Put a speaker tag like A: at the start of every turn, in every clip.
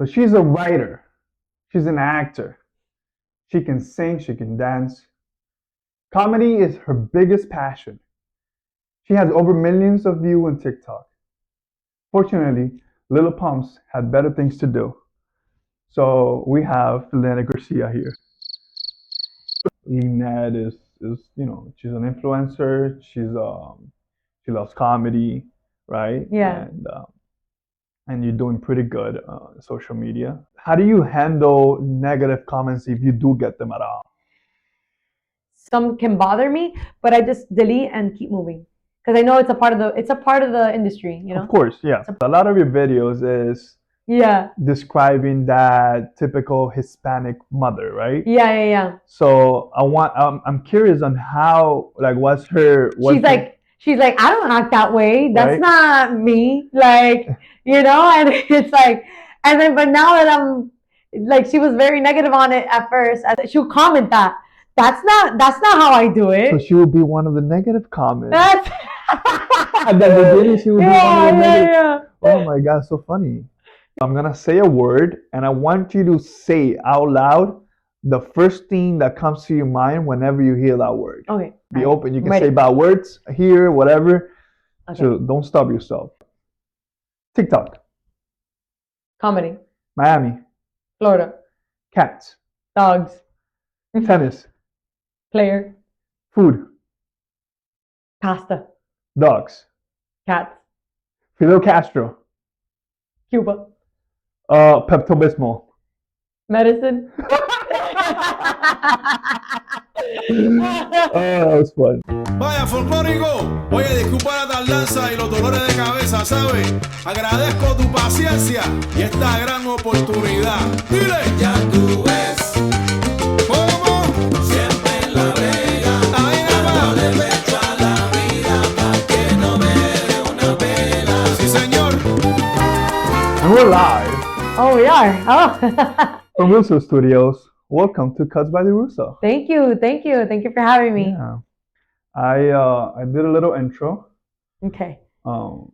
A: So she's a writer. She's an actor. She can sing, she can dance. Comedy is her biggest passion. She has over millions of views on TikTok. Fortunately, Little Pumps had better things to do. So we have Linette Garcia here. Linette is she's an influencer. She loves comedy, right?
B: Yeah.
A: And you're doing pretty good on social media. How do you handle negative comments if you do get them at all?
B: Some can bother me, but I just delete and keep moving because I know it's a part of the industry,
A: Of course, yeah. A lot of your videos is
B: Yeah.
A: describing that typical Hispanic mother, right?
B: Yeah.
A: So I'm curious on how, like,
B: She's like, I don't act that way. That's
A: Right.
B: not me. Like, and it's like, and then, but now that I'm like, she was very negative on it at first. She'll comment that. That's not how I do
A: so
B: it.
A: she would be one of the negative comments.
B: That's
A: At the beginning, she would be one of the negative.
B: yeah.
A: Oh my God, so funny. I'm gonna say a word, and I want you to say out loud the first thing that comes to your mind whenever you hear that word.
B: Okay.
A: Be
B: All right.
A: open. You can
B: Ready.
A: say bad words here, whatever.
B: Okay.
A: So don't stop yourself. TikTok,
B: Comedy.
A: Miami,
B: Florida.
A: cats,
B: Dogs.
A: tennis,
B: Player.
A: food,
B: Pasta.
A: dogs,
B: Cats.
A: Fidel Castro,
B: Cuba.
A: Pepto Bismol.
B: Medicine.
A: Oh, that was fun.
C: Vaya, folclórico. Oye, disculpa la tardanza y los dolores de cabeza, ¿sabes? Agradezco tu paciencia y esta gran oportunidad. Dile. Ya tú ves. ¿Cómo? Siempre en la brega. Ahí nada más. Dándole pecho a la vida pa' que no me dé una pena. Sí, señor.
A: And we're live
B: Oh, we are. Oh.
A: from Russo Studios. Welcome to Cuts by the Russo.
B: Thank you for having me.
A: Yeah. I did a little intro.
B: Okay.
A: I'm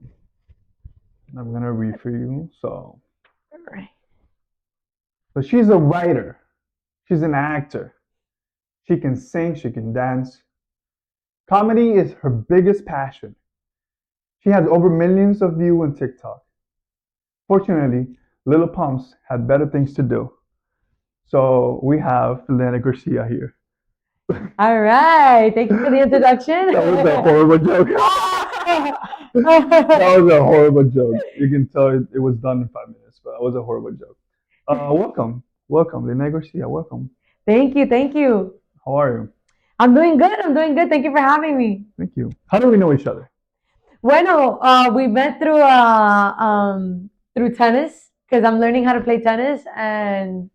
A: gonna read for you.
B: All right.
A: So she's a writer. She's an actor. She can sing, she can dance. Comedy is her biggest passion. She has over millions of views on TikTok. Fortunately, Little Pumps had better things to do. So we have Linette Garcia here.
B: All right. Thank you for the introduction.
A: That was a horrible joke. That was a horrible joke. You can tell it was done in 5 minutes, but that was a horrible joke. Welcome, Linette Garcia. Welcome.
B: Thank you.
A: How are you?
B: I'm doing good. Thank you for having me.
A: Thank you. How do we know each other?
B: Bueno, we met through tennis because I'm learning how to play tennis, and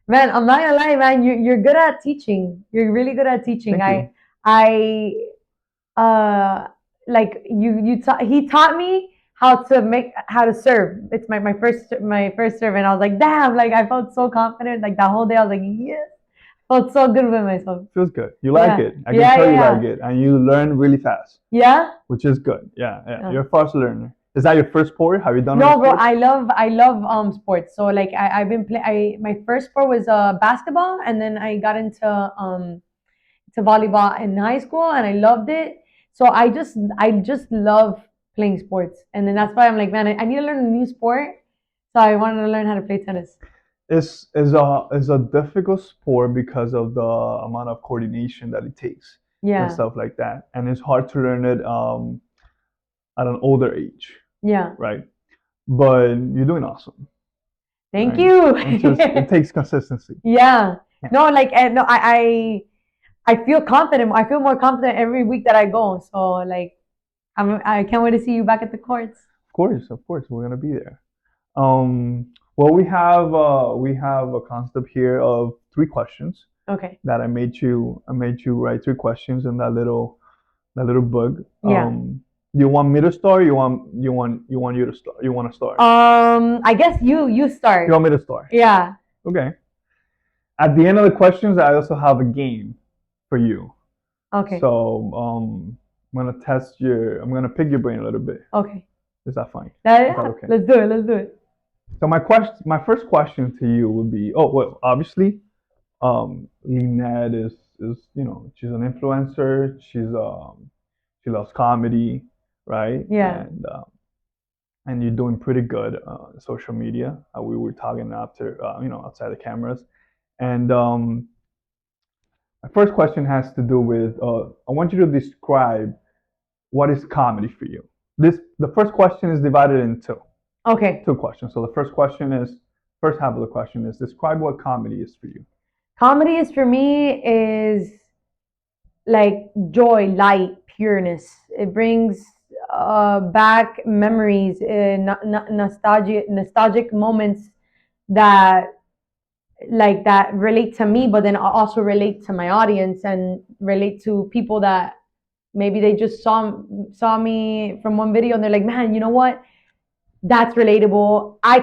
B: man, I'm not gonna lie, man, you're good at teaching. You're really good at teaching.
A: Thank you.
B: Like he taught me how to serve. It's my first serve, and I was like, damn, like I felt so confident. Like that whole day, I was like, yes, felt so good with myself.
A: Feels good. You like
B: Yeah.
A: it. I can
B: Yeah,
A: tell you
B: yeah.
A: like it, and you learn really fast,
B: Yeah.
A: which is good. Yeah.
B: Yeah.
A: You're a fast learner. Is that your first sport? Have you done
B: No,
A: any
B: bro,
A: sports?
B: I love sports. So like I've been my first sport was basketball, and then I got into to volleyball in high school, and I loved it. So I just love playing sports, and then that's why I'm like, man, I need to learn a new sport. So I wanted to learn how to play tennis.
A: It's a difficult sport because of the amount of coordination that it takes and
B: Yeah,
A: stuff like that, and it's hard to learn it at an older age,
B: yeah.
A: right? But you're doing awesome.
B: Thank
A: Right.
B: you.
A: It takes consistency.
B: Yeah.
A: Yeah.
B: No, like no, I feel confident. I feel more confident every week that I go. So like, I can't wait to see you back at the courts.
A: Of course, we're gonna be there. Well, we have a concept here of 3 questions
B: Okay.
A: that I made you write 3 questions in that little book.
B: Yeah.
A: You want me to start? You want you to start? You want to start?
B: I guess you start.
A: You want me to start?
B: Yeah.
A: Okay. At the end of the questions, I also have a game for you.
B: Okay.
A: So I'm gonna pick your brain a little bit.
B: Okay.
A: Is that fine?
B: That,
A: Is that okay?
B: Let's do it.
A: So my first question to you would be, oh well, obviously, Linette is she's an influencer. She loves comedy, right?
B: Yeah.
A: And you're doing pretty good social media. We were talking after, outside the cameras. And my first question has to do with, I want you to describe what is comedy for you. The first question is divided in
B: Okay.
A: two questions. So the first half of the question is describe what comedy is for you.
B: Comedy is for me is like joy, light, pureness. It brings back memories, nostalgic moments that that relate to me, but then also relate to my audience and relate to people that maybe they just saw me from one video and they're like, man, you know what? That's relatable. I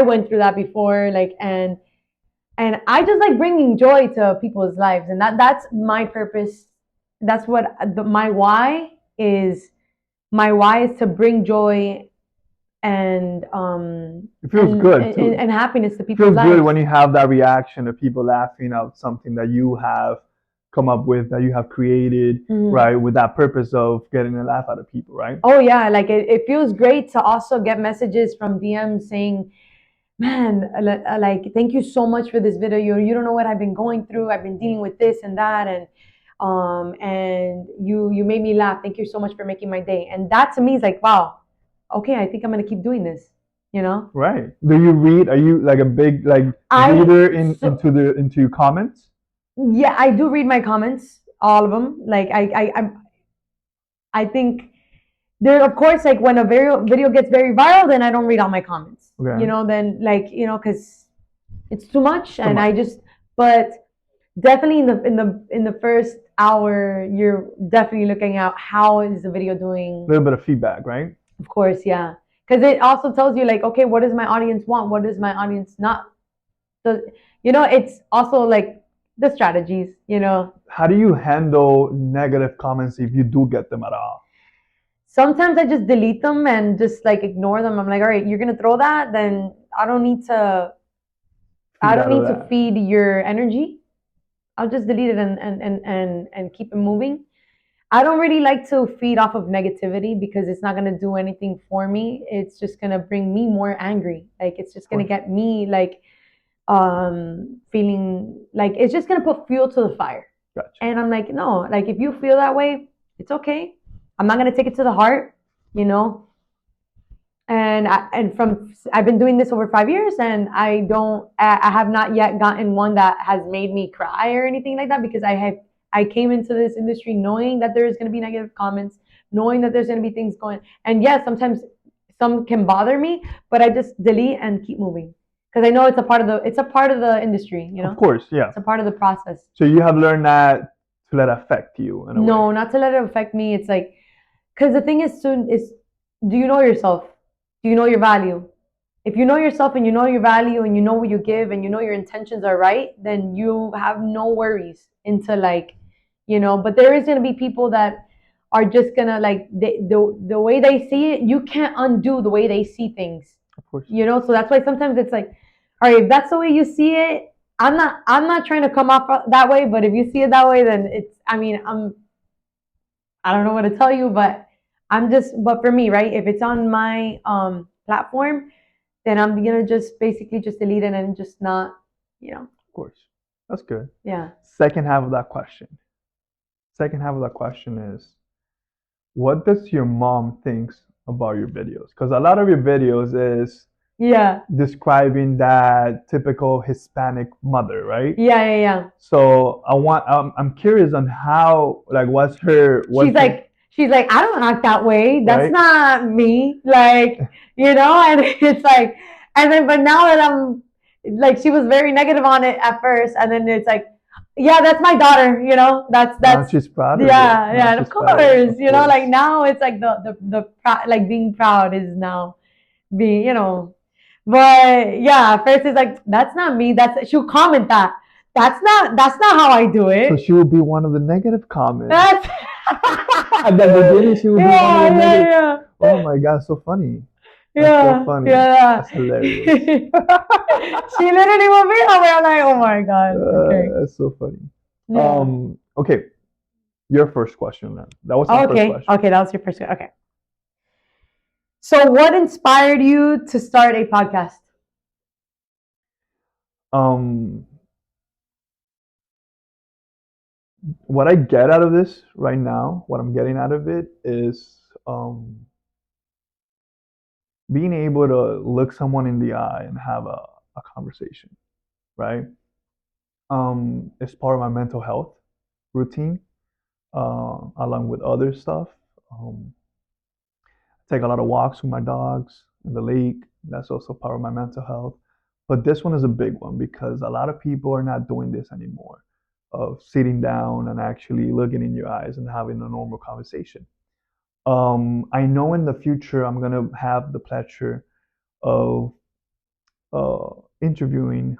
B: went through that before, and I just like bringing joy to people's lives, and that's my purpose. That's what my why is. My why is to bring joy and
A: It feels good too.
B: and happiness to
A: It
B: people's
A: feels
B: lives.
A: good when you have that reaction of people laughing at something that you have come up with, that you have created, right, with that purpose of getting a laugh out of people, right?
B: Oh yeah, like it feels great to also get messages from DMs saying, man, like thank you so much for this video. You don't know what I've been going through. I've been dealing with this and that, and you made me laugh. Thank you so much for making my day. And that to me is like, wow, okay, I think I'm gonna keep doing this. You know?
A: Right. Do you read? Are you like a big reader into your comments?
B: Yeah, I do read my comments, all of them. Like I think there, of course, like when a video gets very viral, then I don't read all my comments.
A: Okay.
B: You know, then because it's too much, and
A: much.
B: I just. But definitely in the first hour, you're definitely looking at how is the video doing.
A: A little bit of feedback, right?
B: Of course, yeah, because it also tells you like, okay, what does my audience want? What does my audience not? So it's also like the strategies.
A: How do you handle negative comments if you do get them at all?
B: Sometimes I just delete them and just like ignore them. I'm like, all right, you're gonna throw that, then I don't need to. I don't need to feed your energy. I'll just delete it and keep it moving. I don't really like to feed off of negativity because it's not gonna do anything for me. It's just gonna bring me more angry. Like it's just gonna get me like feeling like it's just gonna put fuel to the fire.
A: Gotcha.
B: And I'm like, no, like if you feel that way, it's okay. I'm not gonna take it to the heart, And I've been doing this over 5 years, and I have not yet gotten one that has made me cry or anything like that, because I came into this industry knowing that there is gonna be negative comments, knowing that there's gonna be things going. And yes, sometimes some can bother me, but I just delete and keep moving. Because I know it's a part of the industry,
A: Of course, yeah.
B: It's a part of the process.
A: So you have learned that to let it affect you in a way.
B: No, not to let it affect me. It's like, because the thing is, do you know yourself? Do you know your value? If you know yourself and you know your value and you know what you give and you know your intentions are right, then you have no worries into but there is going to be people that are just going to the way they see it, you can't undo the way they see things.
A: Of course.
B: So that's why sometimes it's like, all right, if that's the way you see it, I'm not trying to come off that way, but if you see it that way, then I don't know what to tell you, but but for me, right, if it's on my platform, then I'm gonna just basically just delete it and just not,
A: Of course. That's good.
B: Yeah.
A: Second half of that question is, what does your mom think about your videos? Because a lot of your videos is describing that typical Hispanic mother, right?
B: Yeah.
A: So I'm curious on how, like,
B: she's like, I don't act that way. That's not me. Like, and it's like, and then, but now that I'm like, she was very negative on it at first. And then it's like, yeah, that's my daughter, that's,
A: now she's proud of it.
B: Yeah, of course, like now it's like the like being proud is now being, but yeah, at first it's like, that's not me. She'll comment that. That's not how I do it.
A: So she will be one of the negative comments.
B: That's
A: At the beginning, she would be one of the negative. Oh my God, so funny.
B: Yeah,
A: so funny.
B: yeah.
A: That's hilarious.
B: She literally will be over. I'm like, oh my god. Okay.
A: That's so funny.
B: Yeah.
A: Okay, your first question then. That was my first
B: Okay.
A: question.
B: Okay, that was your first. Okay. So, what inspired you to start a podcast?
A: Um, what I get out of this right now, what I'm getting out of it is being able to look someone in the eye and have a conversation, right? It's part of my mental health routine, along with other stuff. Um, I take a lot of walks with my dogs in the lake. That's also part of my mental health. But this one is a big one because a lot of people are not doing this anymore, of sitting down and actually looking in your eyes and having a normal conversation. I know in the future I'm gonna have the pleasure of interviewing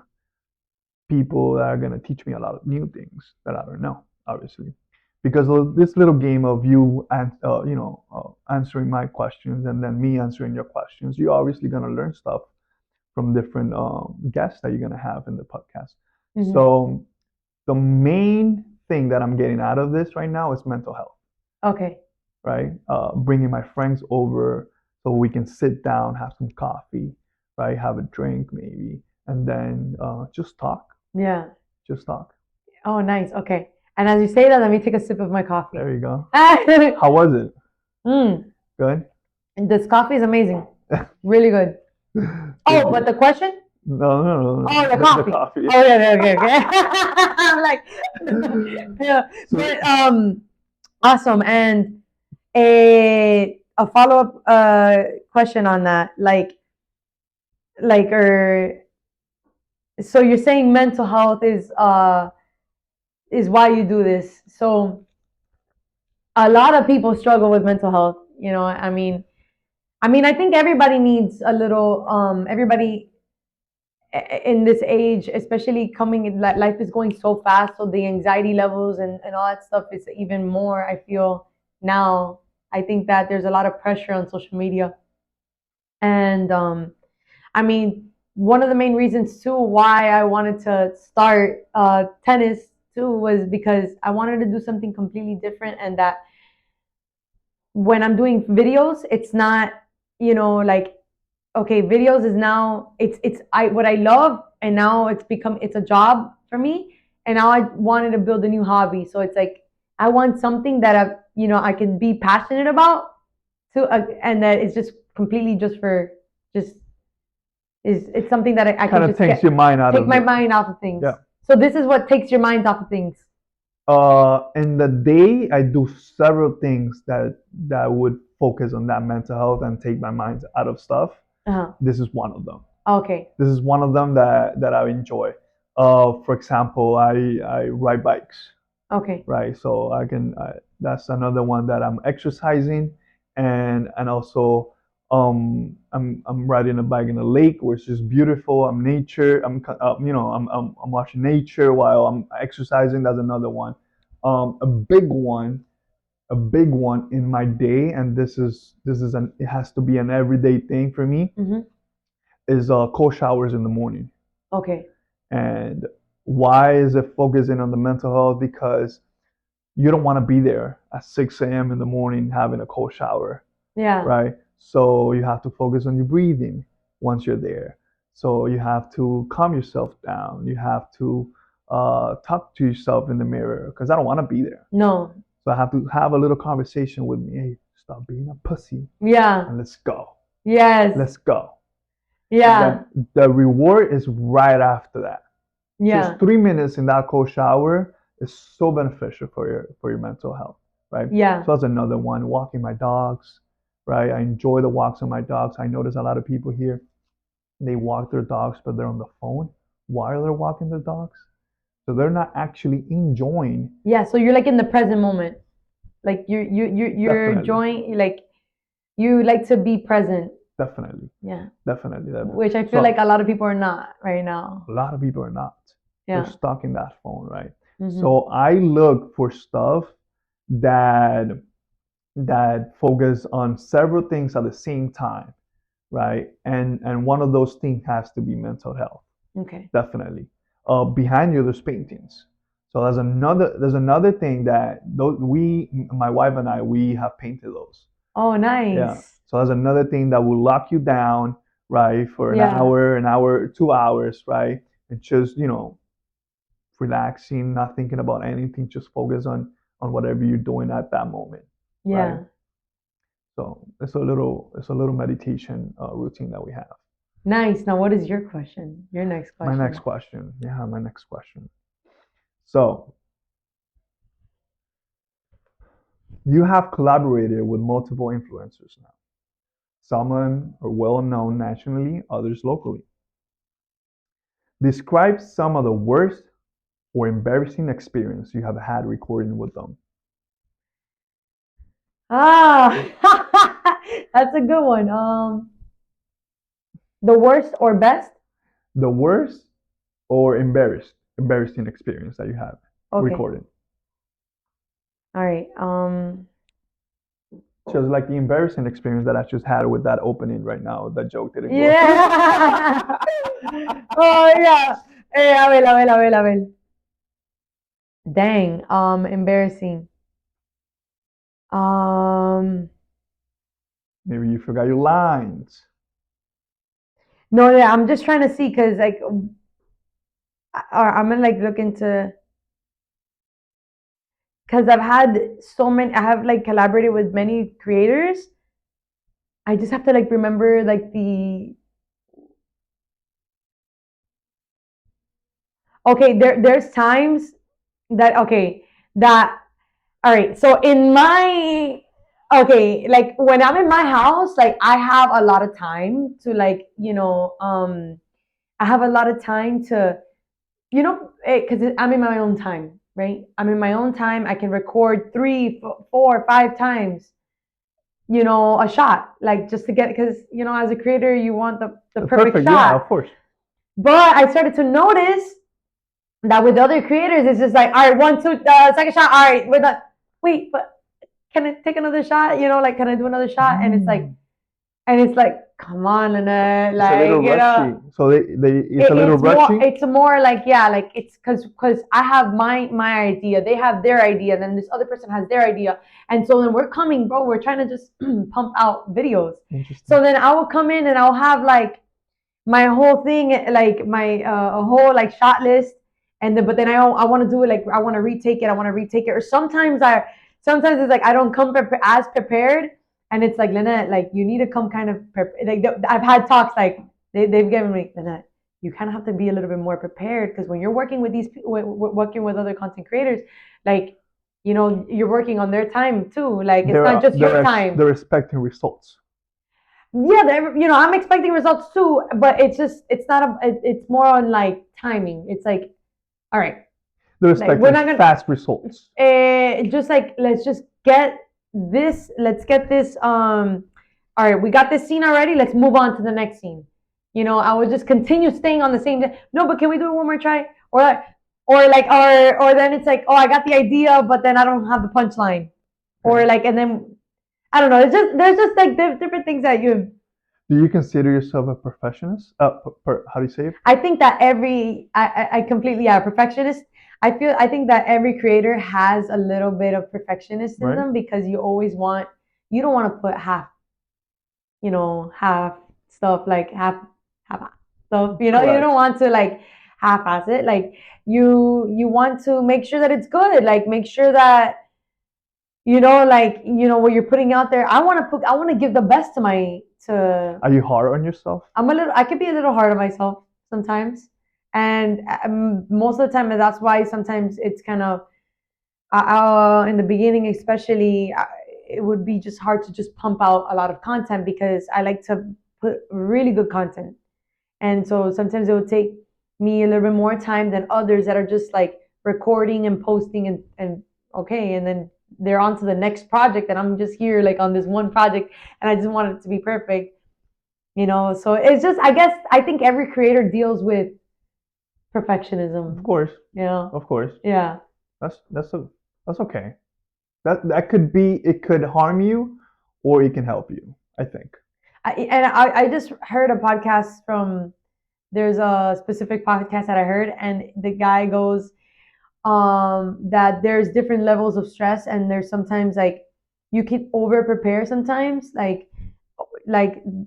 A: people that are gonna teach me a lot of new things that I don't know, obviously, because of this little game of you and answering my questions and then me answering your questions, you're obviously gonna learn stuff from different guests that you're gonna have in the podcast.
B: Mhm.
A: So the main thing that I'm getting out of this right now is mental health,
B: Okay.
A: right? Bringing my friends over so we can sit down, have some coffee, right? Have a drink maybe, and then just talk.
B: Yeah.
A: Just talk.
B: Oh, nice. Okay. And as you say that, let me take a sip of my coffee.
A: There you go. How was it? Good?
B: This coffee is amazing. Really good. Oh, but the question?
A: No.
B: Oh, the coffee.
A: coffee.
B: Oh, yeah, okay. I'm like, yeah. But awesome. And a follow-up question on that, or so you're saying mental health is why you do this. So a lot of people struggle with mental health. I think everybody needs a little. Everybody in this age, especially coming in, life is going so fast, so the anxiety levels and all that stuff is even more. I feel now. I think that there's a lot of pressure on social media, and one of the main reasons too why I wanted to start tennis too was because I wanted to do something completely different, and that when I'm doing videos, it's not, like, okay, videos is now it's I what I love, and now it's a job for me, and now I wanted to build a new hobby. So it's like I want something that I can be passionate about too, and that is just completely just for just is it's something that I can
A: Kind of
B: just
A: takes your mind out
B: take
A: of
B: my
A: it.
B: mind off of things.
A: Yeah.
B: So this is what takes your mind off of things.
A: In the day, I do several things that would focus on that mental health and take my mind out of stuff.
B: Uh-huh.
A: This is one of them.
B: Okay.
A: This is one of them that I enjoy. For example, I ride bikes,
B: Okay.
A: right? So that's another one that I'm exercising, and also I'm riding a bike in a lake where it's just beautiful. I'm nature. I'm watching nature while I'm exercising. That's another one. A big one in my day, and it has to be an everyday thing for me.
B: Mm-hmm.
A: Is cold showers in the morning.
B: Okay.
A: And why is it focusing on the mental health? Because you don't want to be there at 6 a.m. in the morning having a cold shower.
B: Yeah.
A: Right? So you have to focus on your breathing once you're there. So you have to calm yourself down. You have to talk to yourself in the mirror because I don't want to be there.
B: No.
A: So I have to have a little conversation with me. Hey, stop being a pussy.
B: Yeah.
A: And let's go.
B: Yes.
A: Let's go.
B: Yeah.
A: The reward is right after that.
B: Yeah.
A: Just 3 minutes in that cold shower is so beneficial for your mental health, right?
B: Yeah.
A: So that's another one. Walking my dogs, right? I enjoy the walks of my dogs. I notice a lot of people here, they walk their dogs, but they're on the phone while they're walking their dogs. So they're not actually enjoying.
B: Yeah. So you're like in the present moment, like you're
A: Definitely.
B: enjoying, like you like to be present.
A: Definitely.
B: Yeah.
A: Definitely.
B: Which I feel like a lot of people are not right now.
A: A lot of people are not.
B: Yeah.
A: They're stuck in that phone, right?
B: Mm-hmm.
A: So I look for stuff that focus on several things at the same time, right? And one of those things has to be mental health,
B: Okay.
A: definitely. Behind you, there's paintings. So there's another thing that my wife and I, we have painted those.
B: Oh,
A: Yeah.
B: nice.
A: So that's another thing that will lock you down, right, for
B: Yeah.
A: an hour, 2 hours, right, and just relaxing, not thinking about anything, just focus on whatever you're doing at that moment, right?
B: Yeah.
A: So it's a little meditation routine that we have.
B: Nice. Now, what is your question? Your next
A: My
B: question.
A: next question, yeah, my next question. So you have collaborated with multiple influencers now. Some of them are well known nationally, others locally. Describe some of the worst or embarrassing experience you have had recording with them.
B: Ah, that's a good one. The worst or best?
A: The worst or embarrassing experience that you have
B: Okay.
A: recorded.
B: All right.
A: Just like the embarrassing experience that I just had with that opening right now. That joke didn't go
B: Yeah. Oh yeah. A ver. Dang. Embarrassing. Um.
A: Maybe you forgot your lines.
B: No, yeah. I'm just trying to see because like, I'm gonna like look into because I've had so many. I have like collaborated with many creators. I just have to like remember like the. Okay, there's times that that all right. So in my like when I'm in my house, like I have a lot of time to like I have a lot of time to because I'm in my own time, right? I'm in my own time. I can record 3, 4, 5 times, a shot, like just to get because as a creator you want the perfect
A: Yeah,
B: shot.
A: of course.
B: But I started to notice that with other creators, it's just like, all right, 1, 2, second shot. All right, we're done. Wait, but can I take another shot? Like, can I do another shot? And it's like, come on, Linette,
A: It's a little
B: like,
A: rushy. So it's a little
B: it's
A: rushy.
B: it's more like, yeah, like it's because I have my idea, they have their idea, then this other person has their idea, and so then we're coming, bro. We're trying to just pump out videos.
A: Interesting.
B: So then I will come in and I'll have like my whole thing, like my a whole like shot list, and then but then I want to do it like I want to retake it, or sometimes it's like I don't come as prepared, and it's like Linette, like you need to come kind of like I've had talks like they've given me Linette, you kind of have to be a little bit more prepared because when you're working with these people, working with other content creators, like you're working on their time too, like it's not just your time.
A: They're expecting results.
B: Yeah, I'm expecting results too, but it's not it's more on like timing. It's like, all right,
A: They're
B: like,
A: expecting
B: we're not gonna
A: fast results.
B: just like let's just get this. Let's get this. All right, we got this scene already. Let's move on to the next scene. I would just continue staying on the same. No, but can we do it one more try? Or then it's like, oh, I got the idea, but then I don't have the punchline, or like, and then I don't know. There's just like different things that you.
A: Do you consider yourself a perfectionist? How do you say it?
B: I think that I completely perfectionist. I think that every creator has a little bit of perfectionist in them because you don't want to put half stuff, like half stuff. You don't want to like half-ass it. Like you want to make sure that it's good. Like make sure that what you're putting out there. I want to give the best to
A: Are you hard on yourself?
B: I could be a little hard on myself sometimes. And most of the time, that's why sometimes it's kind of, in the beginning, especially, it would be just hard to just pump out a lot of content because I like to put really good content. And so sometimes it would take me a little bit more time than others that are just like recording and posting and okay. And then they're on to the next project and I'm just here like on this one project and I just want it to be perfect. So it's just, I think every creator deals with perfectionism.
A: Of course. Of course.
B: Yeah.
A: That's okay. That could be, it could harm you or it can help you, I think.
B: I just heard a podcast from, there's a specific podcast that I heard, and the guy goes, that there's different levels of stress, and there's sometimes like you can over prepare sometimes, like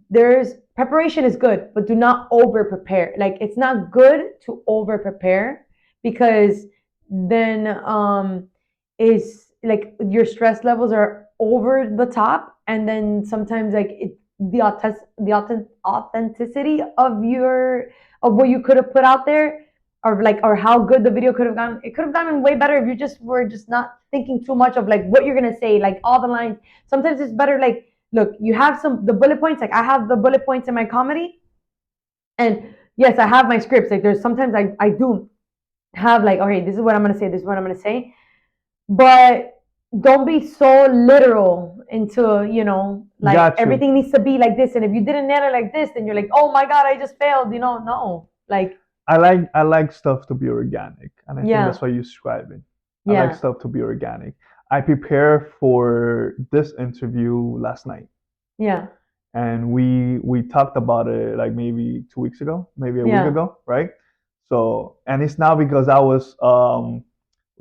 B: there's preparation is good, but do not over prepare. Like it's not good to over prepare, because then is like your stress levels are over the top, and then sometimes like authenticity of your of what you could have put out there, or how good the video could have gone. It could have gotten way better if you just were just not thinking too much of like what you're gonna say, like all the lines. Sometimes it's better like, look, you have the bullet points. Like I have the bullet points in my comedy, and yes, I have my scripts. Like there's sometimes I do have like, okay, this is what I'm gonna say. This is what I'm gonna say, but don't be so literal into, like
A: Got you.
B: everything needs to be like this, and if you didn't nail it like this, then you're like, oh my god, I just failed. No, like
A: I like stuff to be organic, and I think
B: Yeah.
A: that's what you're describing. I
B: yeah,
A: like stuff to be organic. I prepared for this interview last night,
B: yeah,
A: and we talked about it like maybe 2 weeks ago, maybe a week
B: Yeah.
A: ago, right? So, and it's not because I was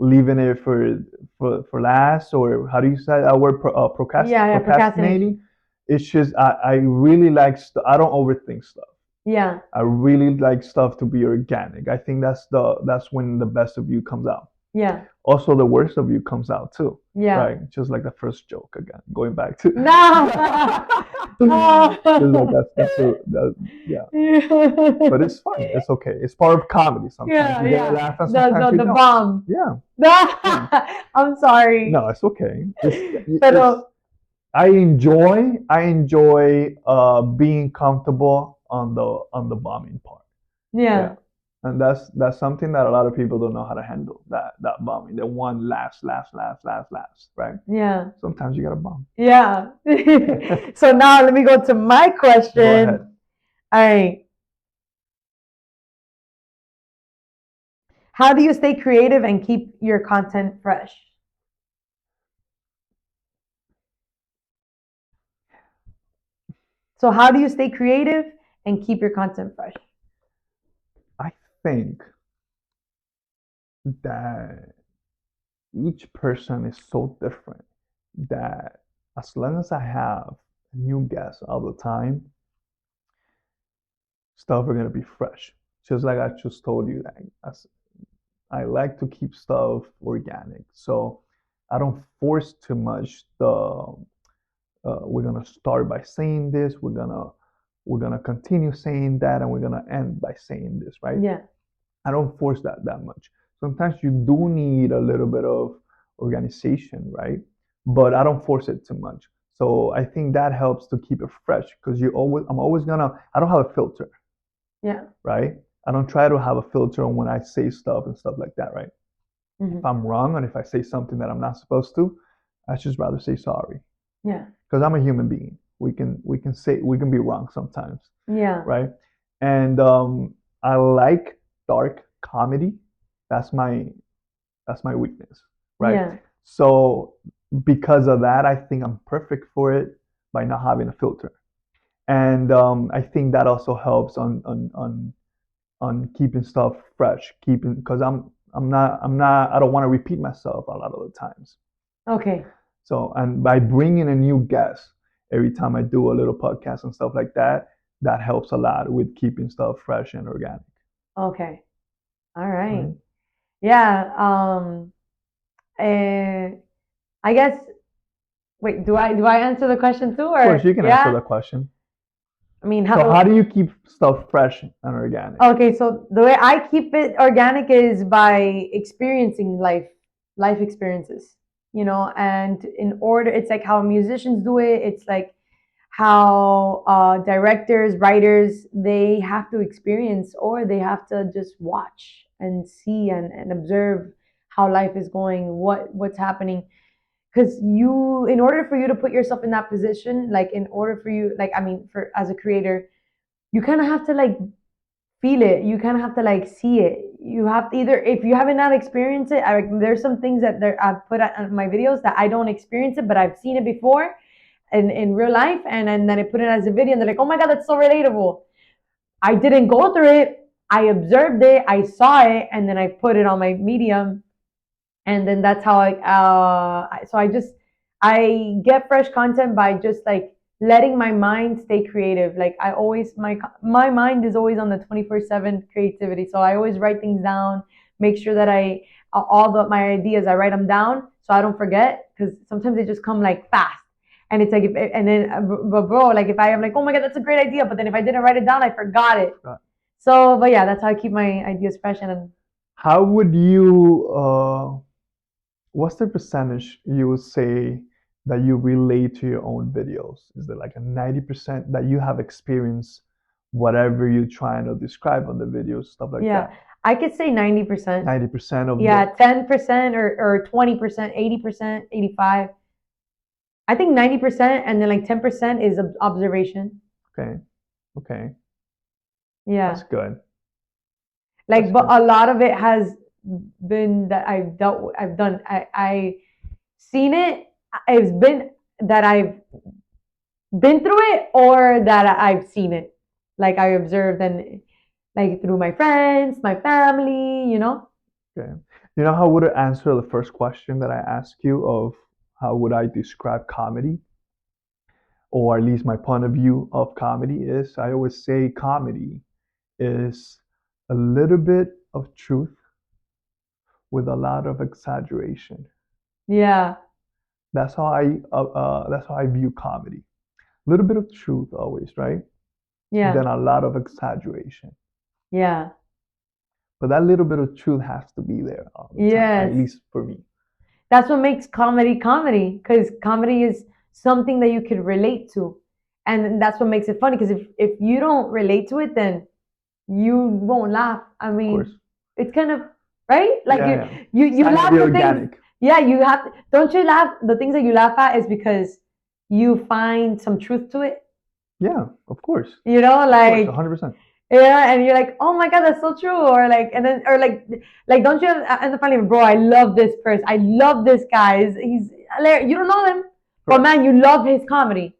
A: leaving it for last, or how do you say that word,
B: procrastinating.
A: procrastinating. It's just I really like I don't overthink stuff.
B: Yeah,
A: I really like stuff to be organic. I think that's when the best of you comes out.
B: yeah,
A: Also, the worst of you comes out too.
B: yeah.
A: Right? Just like the first joke again, going back to.
B: No.
A: Just like yeah. But it's fun. It's okay. It's part of comedy. Sometimes
B: Yeah,
A: you get
B: yeah.
A: a laugh, and sometimes you
B: The
A: don't.
B: bomb.
A: Yeah.
B: I'm sorry.
A: No, it's okay.
B: Pero
A: I enjoy being comfortable on the bombing part.
B: yeah,
A: And that's something that a lot of people don't know how to handle. That bombing, the one laughs, right?
B: yeah,
A: Sometimes you gotta bomb.
B: yeah. So now let me go to my
A: Go
B: question.
A: ahead.
B: All right. How do you stay creative and keep your content fresh? So how do you stay creative and keep your content fresh?
A: I think that each person is so different that as long as I have new guests all the time, stuff are gonna be fresh. Just like I just told you, that I like to keep stuff organic, so I don't force too much. We're gonna start by saying this. We're gonna continue saying that, and we're gonna end by saying this, right?
B: Yeah,
A: I don't force that much. Sometimes you do need a little bit of organization, right? But I don't force it too much. So I think that helps to keep it fresh, because I don't have a filter,
B: yeah.
A: right? I don't try to have a filter on when I say stuff and stuff like that, right?
B: Mhm.
A: If I'm wrong, and if I say something that I'm not supposed to, I just rather say sorry,
B: Yeah,
A: because I'm a human being. We can be wrong sometimes,
B: yeah,
A: right? And I like dark comedy. That's my weakness, right?
B: yeah.
A: So because of that, I think I'm perfect for it by not having a filter, and I think that also helps on keeping stuff fresh, keeping, because I don't want to repeat myself a lot of the times.
B: Okay.
A: So, and by bringing a new guest every time I do a little podcast and stuff like that, that helps a lot with keeping stuff fresh and organic.
B: Okay. All right.
A: Right?
B: Yeah. Eh, I guess. Wait. Do I answer the question too,
A: Of
B: or
A: course, you can answer
B: yeah?
A: the question.
B: I mean,
A: So, how do you keep stuff fresh and organic?
B: Okay, so the way I keep it organic is by experiencing life experiences, and in order, it's like how musicians do it. It's like how directors, writers, they have to experience, or they have to just watch and see and observe how life is going, what's happening. Because in order for you to put yourself in that position, like in order for you, like, I mean, for as a creator, you kind of have to like feel it. You kind of have to like see it. You have to either, if you haven't not experienced it, there's some things that I've put on my videos that I don't experience it, but I've seen it before, in real life, and then I put it as a video, and they're like, oh my God, that's so relatable. I didn't go through it. I observed it. I saw it, and then I put it on my Medium, and then that's how I get fresh content by just like letting my mind stay creative. Like I always, my mind is always on the 24/7 creativity. So I always write things down, make sure that my ideas, I write them down so I don't forget, because sometimes they just come like fast. And it's like, but bro, like if I am like, oh my God, that's a great idea, but then if I didn't write it down, I forgot it.
A: Right.
B: So, but yeah, that's how I keep my ideas fresh. And
A: How would you, what's the percentage you would say that you relate to your own videos? Is there like a 90% that you have experienced whatever you're trying to describe on the videos, stuff like
B: yeah,
A: that?
B: I could say 90%.
A: 90% of
B: Yeah, 10% or 20%, 80%, 85%. I think 90%, and then like 10% is observation.
A: Okay,
B: Yeah.
A: that's good.
B: Like,
A: That's
B: but
A: good.
B: a lot of it has been that I've done. I seen it. It's been that I've been through it, or that I've seen it. Like I observed, and like through my friends, my family,
A: Okay. You know how would I answer the first question that I asked you of how would I describe comedy? Or at least my point of view of comedy is I always say comedy is a little bit of truth with a lot of exaggeration.
B: Yeah.
A: That's how I view comedy. A little bit of truth always, right?
B: Yeah.
A: Then a lot of exaggeration.
B: Yeah.
A: But that little bit of truth has to be there all the time,
B: Yes.
A: at least for me.
B: That's what makes comedy, because comedy is something that you could relate to, and that's what makes it funny. Because if you don't relate to it, then you won't laugh. I
A: Of
B: mean,
A: course.
B: it's kind of right. Like
A: Yeah, yeah.
B: you
A: It's
B: laugh
A: not
B: the things.
A: organic.
B: Yeah, you have. Don't you laugh? The things that you laugh at is because you find some truth to it.
A: Yeah, of course.
B: You know,
A: Of course,
B: like
A: 100%.
B: yeah, and you're like, oh my God, that's so true. Or like, and then, or like, don't you? And the funny, bro, I love this person. I love this guy. He's hilarious. You don't know him, but
A: Correct.
B: man, you love his comedy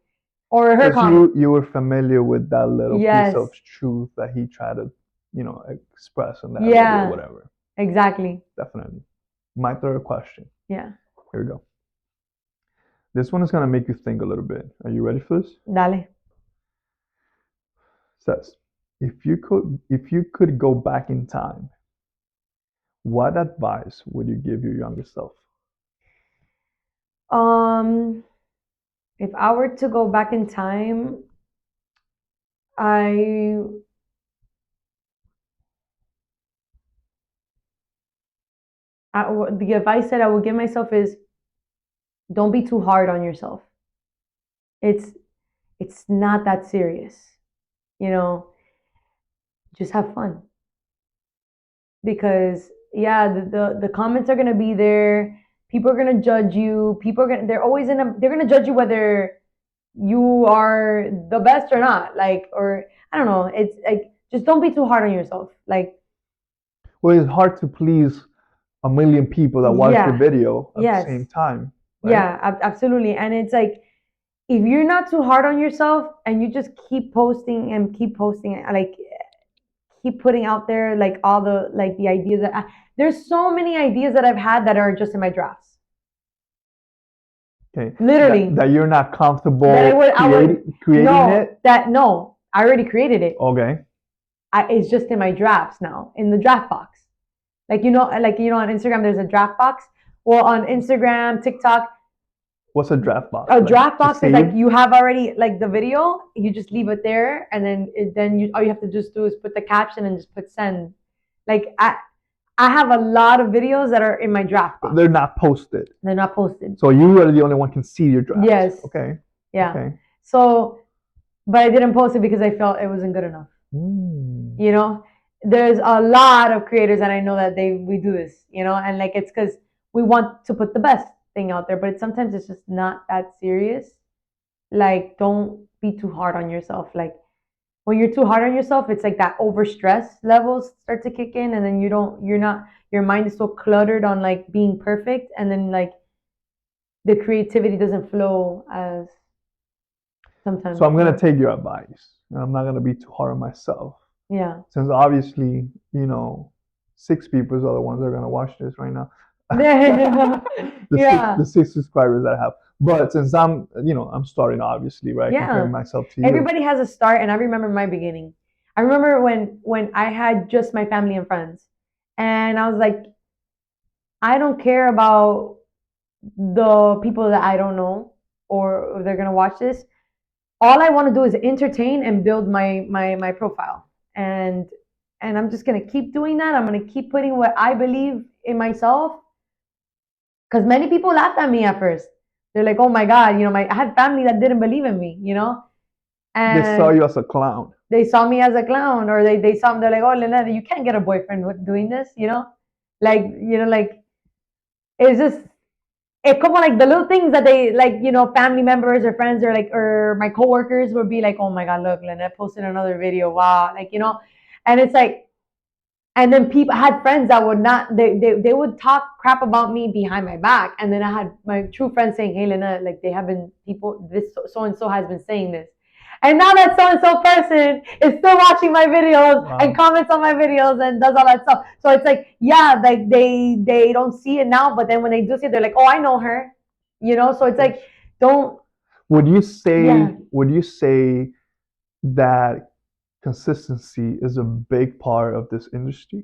B: or her
A: Because
B: comedy.
A: you were familiar with that little piece
B: Yes.
A: of truth that he tried to, express in that video,
B: Yeah.
A: whatever.
B: Exactly.
A: Definitely. My third question.
B: Yeah.
A: Here we go. This one is gonna make you think a little bit. Are you ready for this?
B: Dale.
A: Says, if you could go back in time, what advice would you give your younger self?
B: If I were to go back in time, I the advice that I would give myself is, don't be too hard on yourself. It's not that serious. Just have fun. Because yeah, the comments are gonna be there. People are gonna judge you. They're gonna judge you whether you are the best or not. Like, or I don't know. It's like, just don't be too hard on yourself. Like,
A: Well, it's hard to please a million people that watch your
B: yeah,
A: video at
B: yes,
A: the same time, right?
B: yeah, absolutely. And it's like, if you're not too hard on yourself and you just keep posting and keep posting, like keep putting out there like all the ideas there's so many ideas that I've had that are just in my drafts.
A: Okay.
B: Literally.
A: That you're not comfortable
B: That
A: creating
B: no,
A: it.
B: no, I already created it.
A: Okay.
B: It's just in my drafts now, in the draft box. Like on Instagram, there's a draft box. Well, on Instagram, TikTok,
A: What's a draft box?
B: a draft box is like
A: save?
B: you have already like the video, you just leave it there, and then all you have to just do is put the caption and just put send. Like I have a lot of videos that are in my draft box.
A: They're not posted.
B: They're not posted.
A: So you are the only one can see your draft.
B: Yes.
A: Okay.
B: Yeah.
A: Okay.
B: So, but I didn't post it because I felt it wasn't good enough. There's a lot of creators that I know that we do this, and like it's because we want to put the best thing out there, but sometimes it's just not that serious. Like, don't be too hard on yourself. Like, when you're too hard on yourself, it's like that over stress levels start to kick in, and then your mind is so cluttered on like being perfect, and then like the creativity doesn't flow as Sometimes.
A: So I'm gonna take your advice, and I'm not gonna be too hard on myself.
B: Yeah.
A: Since obviously, 6 people are the ones that are gonna watch this right now.
B: Yeah.
A: The 6 subscribers that I have. But since I'm starting obviously, right?
B: Yeah.
A: Comparing myself to you.
B: Everybody has a start, and I remember my beginning. I remember when I had just my family and friends, and I was like, I don't care about the people that I don't know or they're gonna watch this. All I want to do is entertain and build my profile, and I'm just gonna keep doing that. I'm gonna keep putting what I believe in myself, because many people laughed at me at first. They're like, "Oh my God, I had family that didn't believe in me,
A: They saw
B: and
A: you as a clown.
B: they saw me as a clown, or they saw me. They're like, "Oh, Linette, you can't get a boyfriend with doing this," like it's just it come on like the little things that they like, family members or friends or my coworkers would be like, "Oh my God, look, Linette posted another video, wow," and it's like, and then people had friends that would not they would talk crap about me behind my back, and then I had my true friends saying, "Hey, Linette, like they have been people this so and so has been saying this." And now that so and so person is still watching my videos and comments on my videos and does all that stuff. So it's like, yeah, like they don't see it now, but then when they do see it, they're like, "Oh, I know her," So it's like, don't.
A: Would you say
B: Yeah.
A: that consistency is a big part of this industry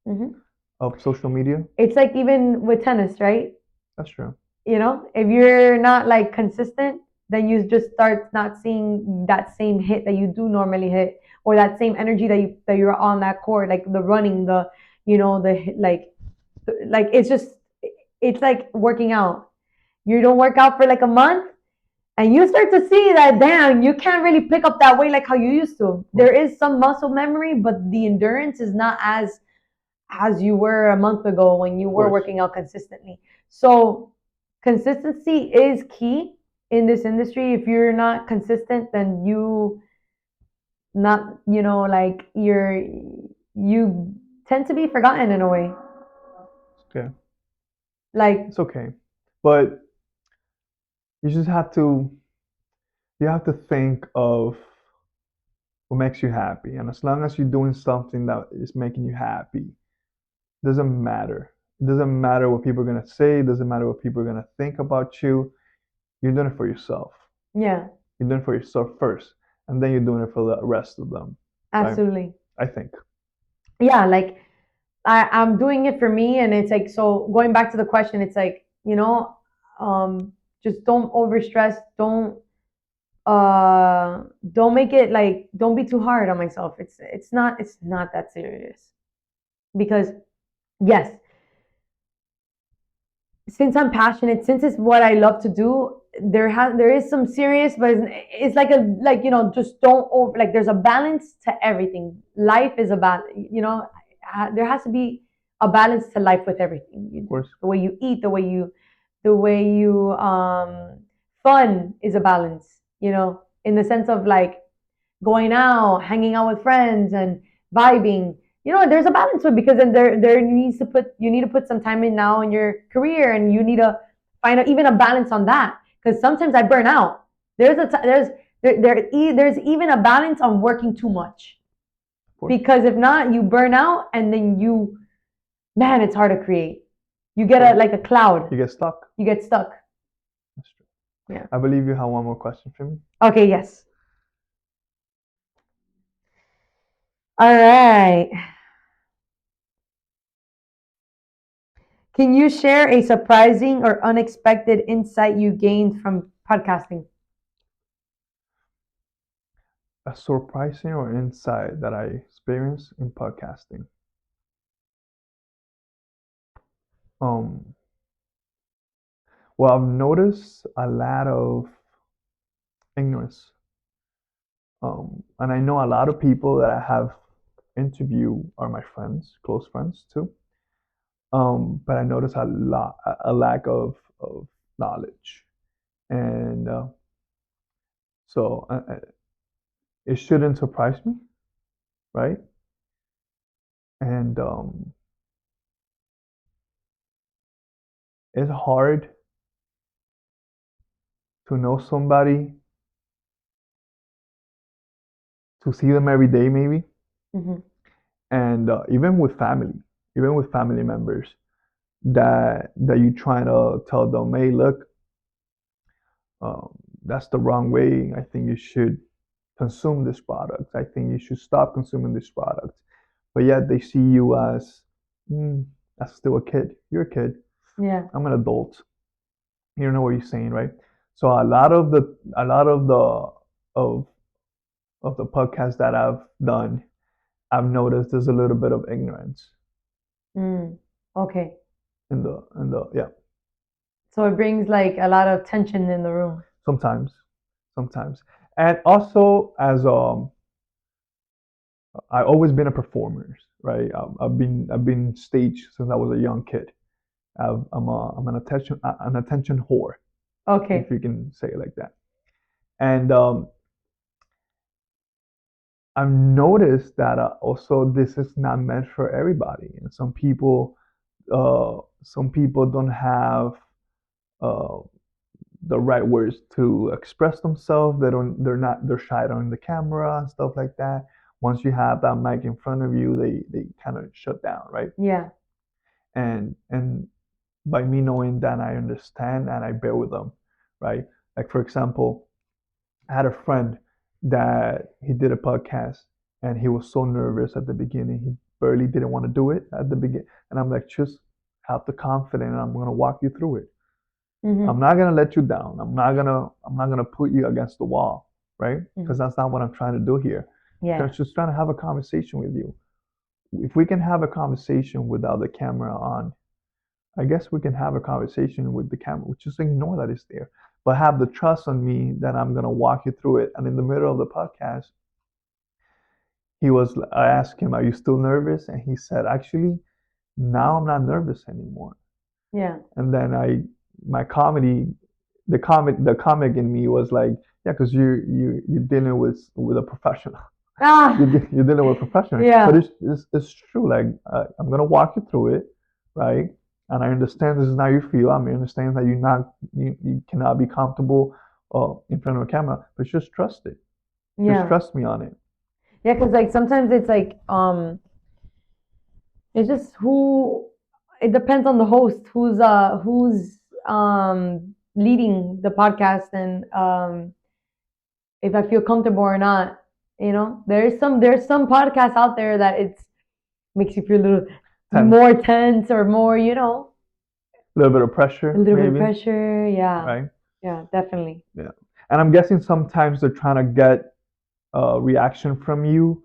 B: Mhm.
A: of social media?
B: It's like even with tennis, right?
A: That's true.
B: If you're not like consistent, then you just start not seeing that same hit that you do normally hit, or that same energy that you're on that court, like the running, like it's like working out. You don't work out for like a month, and you start to see that, damn, you can't really pick up that weight like how you used to. There is some muscle memory, but the endurance is not as you were a month ago when you were working out consistently. So consistency is key in this industry. If you're not consistent, then you not, like you tend to be forgotten in a way.
A: Okay.
B: Like,
A: It's okay. But you just have to think of what makes you happy. And as long as you're doing something that is making you happy, doesn't matter. It doesn't matter what people are gonna say, it doesn't matter what people are gonna think about you. You're doing it for yourself.
B: yeah,
A: You're doing it for yourself first, and then you're doing it for the rest of them. Right?
B: absolutely.
A: I think.
B: Yeah, like I'm doing it for me, and it's like, so going back to the question, it's like, just don't overstress, don't make it like, don't be too hard on myself. It's not that serious, because yes, since I'm passionate, since it's what I love to do, there is some serious, but it's like just don't over, like there's a balance to everything. Life is about, there has to be a balance to life with everything.
A: Of course.
B: The way you eat, the way you fun is a balance, in the sense of like going out, hanging out with friends, and vibing. There's a balance to it, because then there needs to put you need to put some time in now in your career, and you need to find out even a balance on that. Because sometimes I burn out. There's even a balance on working too much, because if not, you burn out, and then man, it's hard to create. You get like a cloud.
A: You get stuck.
B: You get stuck.
A: That's true.
B: Yeah.
A: I believe you have one more question for me.
B: Okay. Yes. All right. Can you share a surprising or unexpected insight you gained from podcasting?
A: A surprising or insight that I experienced in podcasting. Um, well, I've noticed a lot of ignorance. And I know a lot of people that I have interviewed are my friends, close friends too. But I notice a lack of knowledge, and so it shouldn't surprise me, right? And it's hard to know somebody, to see them every day maybe,
B: Mm-hmm.
A: and even with family members, that you trying to tell them, hey, look, um, that's the wrong way. I think you should consume this product. I think you should stop consuming this product. But yet they see you as, that's still a kid. You're a kid.
B: Yeah.
A: I'm an adult. You don't know what you're saying, right? So a lot of the podcasts that I've done, I've noticed there's a little bit of ignorance
B: Okay.
A: in the yeah.
B: So it brings like a lot of tension in the room.
A: Sometimes, and also as I've always been a performer, right? I've been stage since I was a young kid. I'm an attention whore,
B: Okay.
A: if you can say it like that. And I've noticed that also this is not meant for everybody, and some people don't have uh, the right words to express themselves. They're shy on the camera and stuff like that. Once you have that mic in front of you, they kind of shut down, right?
B: Yeah.
A: And by me knowing that, I understand and I bear with them, right? Like for example, I had a friend that he did a podcast and he was so nervous at the beginning. He barely didn't want to do it at the beginning. And I'm like, just have the confidence and I'm gonna walk you through it.
B: Mm-hmm.
A: I'm not gonna let you down. I'm not gonna put you against the wall, right? Because that's not what I'm trying to do here.
B: Yeah.
A: I'm just trying to have a conversation with you. If we can have a conversation without the camera on, I guess we can have a conversation with the camera. Just ignore that it's there, but have the trust on me that I'm gonna walk you through it. And in the middle of the podcast, I asked him, "Are you still nervous?" And he said, "Actually, now I'm not nervous anymore."
B: Yeah.
A: And then my comedy, the comic in me was like, yeah, because you're dealing with a professional.
B: Ah.
A: You're dealing with a professional.
B: Yeah.
A: But it's true. Like I'm gonna walk you through it, right? And I understand this is how you feel. I understand that you cannot be comfortable in front of a camera, but just trust it. Just
B: Yeah.
A: trust me on it.
B: Yeah, because like sometimes it's like it's just it depends on the host who's leading the podcast and if I feel comfortable or not. There's some podcasts out there that it makes you feel a little
A: Tense.
B: more tense or more,
A: A little bit of pressure,
B: a little bit of
A: maybe,
B: pressure. Yeah.
A: right?
B: Yeah, definitely.
A: Yeah. And I'm guessing sometimes they're trying to get a reaction from you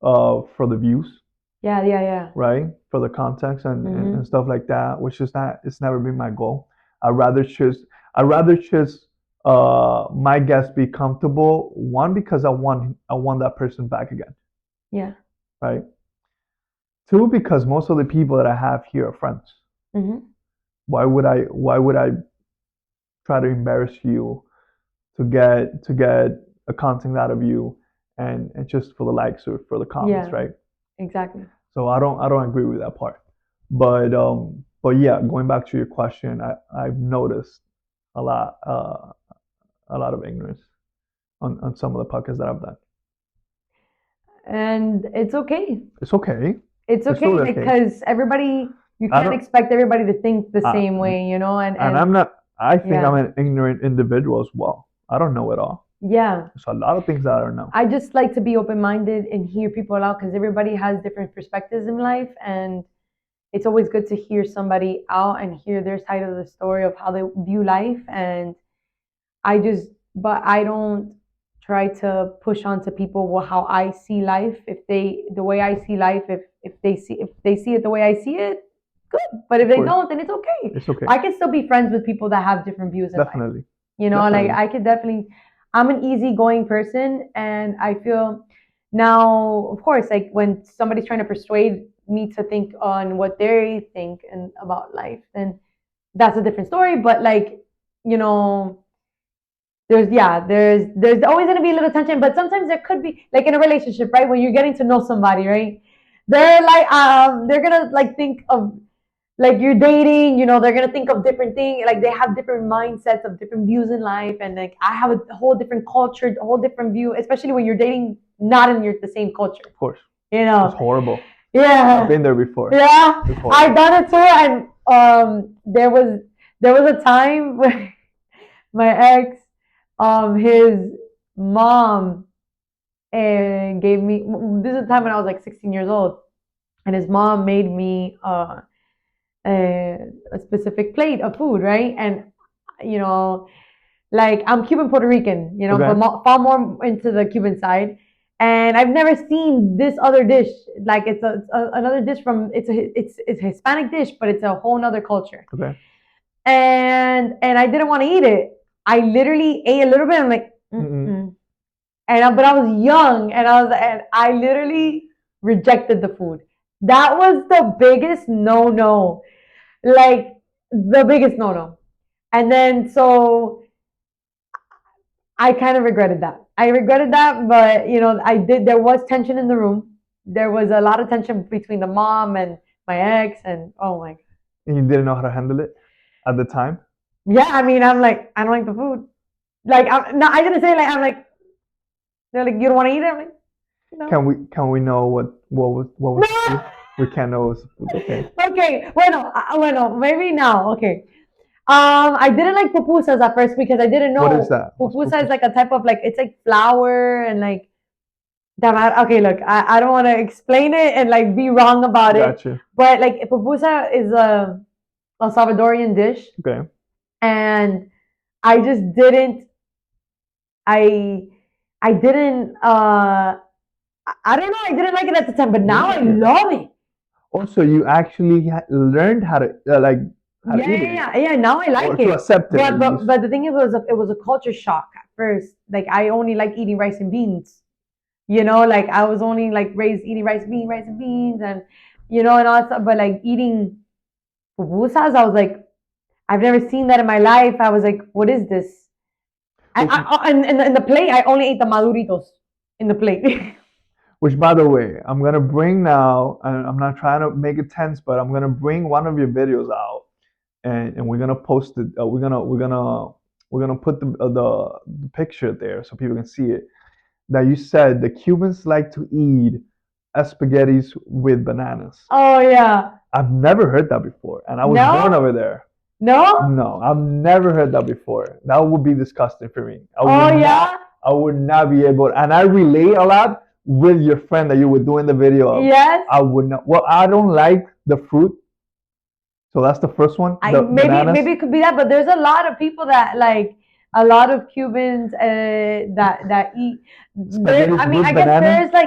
A: for the views,
B: Yeah.
A: right? For the context and, and,
B: Mm-hmm.
A: and stuff like that, which is not, it's never been my goal. I'd rather choose my guests be comfortable. One, because I want that person back again,
B: Yeah.
A: right? Two, because most of the people that I have here are friends.
B: Mm-hmm.
A: Why would I try to embarrass you to get a content out of you and just for the likes or for the comments,
B: Yeah.
A: right?
B: Exactly.
A: So I don't agree with that part. But yeah, going back to your question, I've noticed a lot of ignorance on some of the podcasts that I've done.
B: And it's okay.
A: It's okay.
B: It's
A: It's
B: okay
A: totally okay.
B: because you
A: I
B: can't
A: don't.
B: expect everybody to think the
A: Uh,
B: same way,
A: and
B: and
A: I'm not. I think I'm
B: yeah.
A: an ignorant individual as well. I don't know it all.
B: Yeah.
A: There's a lot of things that I don't know.
B: I just like to be open-minded and hear people out because everybody has different perspectives in life, and it's always good to hear somebody out and hear their side of the story of how they view life. And but I don't try to push onto people how I see life. The way I see life, if they see it the way I see it, good. But if
A: Of
B: they
A: course,
B: don't, then it's okay.
A: it's okay.
B: I can still be friends with people that have different views in life.
A: Definitely.
B: Like
A: Definitely.
B: I could definitely, I'm an easygoing person, and I feel now, of course, like when somebody's trying to persuade me to think on what they think and about life, then that's a different story. But like, you know, there's always gonna be a little tension, but sometimes there could be like in a relationship, right? When you're getting to know somebody, right? They're like they're gonna like think of like you're dating, you know, they're gonna think of different things. Like they have different mindsets of different views in life, and like I have a whole different culture, a whole different view, especially when you're dating not in the same culture.
A: Of course.
B: You know,
A: It's horrible.
B: yeah,
A: I've been there before.
B: yeah,
A: It's horrible.
B: I've done it too, and there was a time when my ex, his mom, gave me. This is the time when I was like 16 years old, and his mom made me a specific plate of food, right? And you know, like I'm Cuban Puerto Rican, you know,
A: Okay.
B: but far more into the Cuban side. And I've never seen this other dish. Like it's another dish from it's a Hispanic dish, but it's a whole nother culture.
A: Okay.
B: And I didn't want to eat it. I literally ate a little bit. I'm like, mm-mm. But I was young, and I literally rejected the food. That was the biggest no, like the biggest no. And then so I kind of regretted that. I regretted that, but you know, I did. There was tension in the room. There was a lot of tension between the mom and my ex, and oh my.
A: And you didn't know how to handle it at the time?
B: Yeah, I mean, I'm like, I don't like the food. Like, no, I didn't say like, I'm like, they're like, you don't want to eat it? I'm like, no.
A: Can we know what was
B: No.
A: food? We can't know what's food. Okay.
B: Okay. Bueno, maybe now. Okay. I didn't like pupusas at first because I didn't know.
A: What is that?
B: Pupusa is like a type of like, it's like flour and like, okay, look, I don't want to explain it and like be wrong about it.
A: Gotcha.
B: But like pupusa is a Salvadorian dish.
A: Okay.
B: And I just didn't, I didn't, I don't know, I didn't like it at the time, but now I love it.
A: Also, you actually learned how to like how to eat it.
B: Yeah. Now I like
A: or
B: it.
A: To accept it.
B: But the thing is, it was a culture shock at first. Like I only like eating rice and beans. You know, like I was only like raised eating rice and beans, and you know, and all that stuff. But like eating pupusas, I was like, I've never seen that in my life. I was like, what is this? And in the plate, I only ate the maduritos in the plate.
A: Which, by the way, I'm gonna bring now, and I'm not trying to make it tense, but I'm gonna bring one of your videos out, and we're gonna post it. We're gonna put the picture there so people can see it. That you said the Cubans like to eat spaghettis with bananas.
B: Oh yeah.
A: I've never heard that before, and I was born over there.
B: No?
A: No, I've never heard that before. That would be disgusting for me. I would not be able, and I relate a lot with your friend that you were doing the video of.
B: Yes.
A: I would not. Well, I don't like the fruit, so that's the first one.
B: Maybe it could be that, but there's a lot of people that like a lot of Cubans that eat.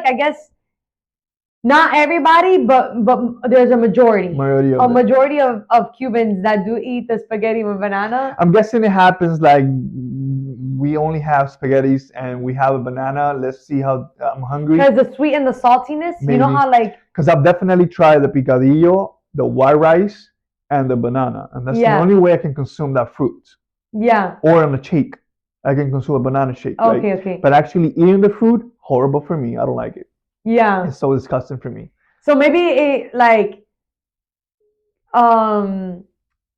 B: I guess not everybody, but there's a majority. Majority of Cubans that do eat the spaghetti with banana.
A: I'm guessing it happens like we only have spaghettis and we have a banana. Let's see how I'm hungry.
B: Because the sweet and the saltiness, maybe. You know how like.
A: Because I've definitely tried the picadillo, the white rice, and the banana, and that's the only way I can consume that fruit.
B: Yeah.
A: Or on a shake, I can consume a banana shake.
B: Okay,
A: right?
B: okay.
A: But actually eating the fruit, horrible for me. I don't like it.
B: Yeah.
A: It's so disgusting for me.
B: So maybe it like, how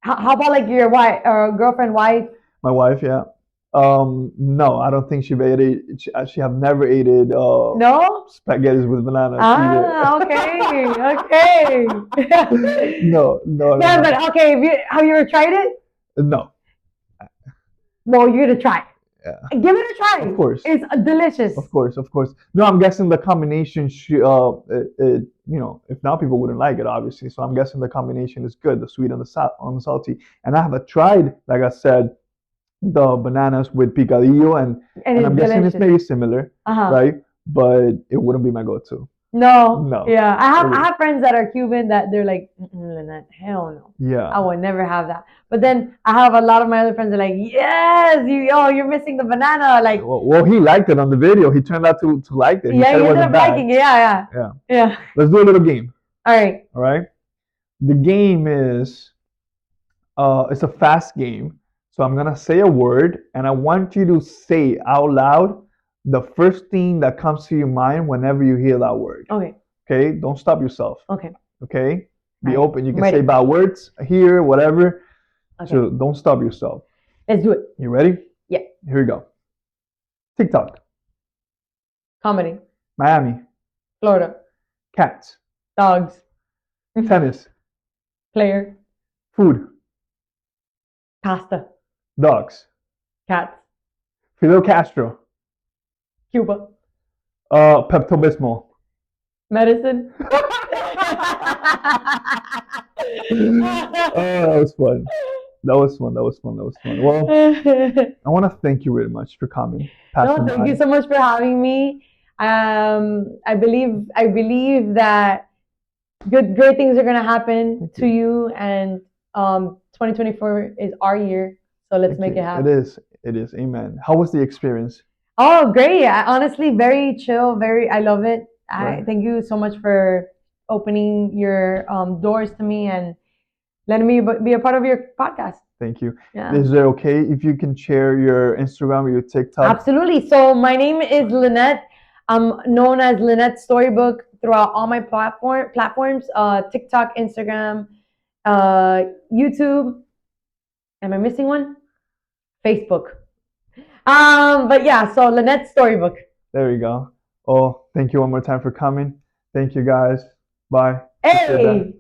B: about like your wife or girlfriend, wife?
A: My wife, yeah. No, I don't think she ate it. She have never ate it.
B: No.
A: Spaghettis with bananas.
B: Okay.
A: No.
B: Yeah, but okay. Have you ever tried it?
A: No.
B: Well, you're gonna try it.
A: Yeah.
B: Give it a try.
A: Of course.
B: It's delicious.
A: Of course. No, I'm guessing the combination, you know, if not, people wouldn't like it, obviously. So I'm guessing the combination is good, the sweet and the salty. And I have tried, like I said, the bananas with picadillo, and I'm guessing it's maybe similar, right? But it wouldn't be my go-to.
B: No. Yeah, I have friends that are Cuban that they're like, Linette, hell no.
A: Yeah.
B: I would never have that. But then I have a lot of my other friends that are like, yes, you're missing the banana. Like,
A: well, he liked it on the video. He turned out to like it.
B: He ended up liking it. Yeah.
A: Let's do a little game.
B: All right.
A: The game is, it's a fast game. So I'm gonna say a word, and I want you to say out loud the first thing that comes to your mind whenever you hear that word.
B: Okay.
A: Okay? Don't stop yourself.
B: Okay.
A: Okay? Be
B: Alright,
A: open. You
B: I'm
A: can
B: ready.
A: say bad words here, whatever.
B: Okay.
A: So don't stop yourself.
B: Let's do it.
A: You ready?
B: Yeah.
A: Here we go. TikTok.
B: Comedy.
A: Miami.
B: Florida.
A: Cats.
B: Dogs.
A: Tennis.
B: Player.
A: Food.
B: Pasta.
A: Dogs.
B: Cats.
A: Fidel Castro.
B: Cuba.
A: Pepto-Bismol.
B: Medicine.
A: That was fun. That was fun. Well, I want to thank you very much for coming.
B: No, thank you so much for having me. I believe that great things are gonna happen to you, and 2024 is our year, so let's make it happen.
A: It is. Amen. How was the experience?
B: Oh, great! Honestly, very chill. I love it.
A: Right.
B: Thank you so much for opening your doors to me and letting me be a part of your podcast.
A: Thank you.
B: Yeah.
A: Is it okay if you can share your Instagram or your TikTok?
B: Absolutely. So my name is Linette. I'm known as Linette Storybook throughout all my platforms, TikTok, Instagram, YouTube. Am I missing one? Facebook. But yeah, so Linette Storybook.
A: There we go. Oh, thank you one more time for coming. Thank you guys. Bye.
B: Hey!